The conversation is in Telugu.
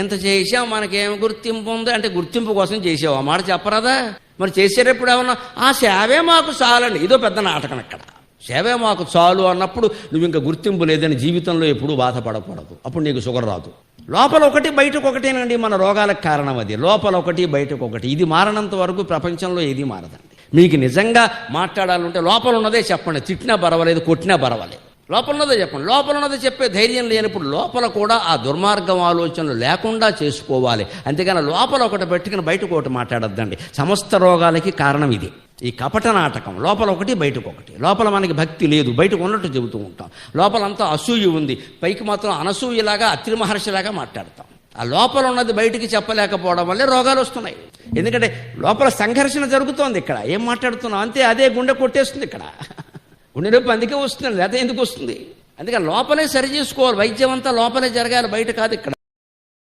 ఎంత చేసావు మనకేం గుర్తింపు ఉంది అంటే గుర్తింపు కోసం చేసావు, ఆ మాట చెప్పరాదా? మరి చేసేటప్పుడు ఏమన్నా ఆ సేవే మాకు చాలండి, ఇదో పెద్ద నాటకం. ఇక్కడ సేవే మాకు చాలు అన్నప్పుడు నువ్వు ఇంకా గుర్తింపు లేదని జీవితంలో ఎప్పుడూ బాధపడకూడదు. అప్పుడు నీకు షుగర్ రాదు. లోపల ఒకటి బయటకు ఒకటేనండి మన రోగాలకు కారణం. అది లోపల ఒకటి బయటకు ఒకటి. ఇది మారనంత వరకు ప్రపంచంలో ఏది మారదండి. మీకు నిజంగా మాట్లాడాలంటే లోపల ఉన్నదే చెప్పండి. తిట్టినా పర్వాలేదు, కొట్టినా పర్వాలేదు, లోపల ఉన్నదే చెప్పండి. లోపల ఉన్నదే చెప్పే ధైర్యం లేనప్పుడు లోపల కూడా ఆ దుర్మార్గం ఆలోచనలు లేకుండా చేసుకోవాలి. అంతేగాని లోపల ఒకటి పెట్టుకుని బయటకు ఒకటి మాట్లాడద్దండి. సమస్త రోగాలకి కారణం ఇది, ఈ కపట నాటకం. లోపల ఒకటి బయటకు ఒకటి. లోపల మనకి భక్తి లేదు, బయటకు ఉన్నట్టు చెబుతూ ఉంటాం. లోపలంతా అసూయ ఉంది, పైకి మాత్రం అనసూయలాగా అత్రి మహర్షిలాగా మాట్లాడతాం. ఆ లోపల ఉన్నది బయటికి చెప్పలేకపోవడం వల్లే రోగాలు వస్తున్నాయి. ఎందుకంటే లోపల సంఘర్షణ జరుగుతోంది. ఇక్కడ ఏం మాట్లాడుతున్నాం అంతే, అదే గుండె కొట్టేస్తుంది. ఇక్కడ గుండె నొప్పి అందుకే వస్తుంది, లేదా ఎందుకు వస్తుంది? అందుకని లోపలే సరి చేసుకోవాలి. వైద్యం అంతా లోపలే జరగాలి, బయట కాదు. ఇక్కడ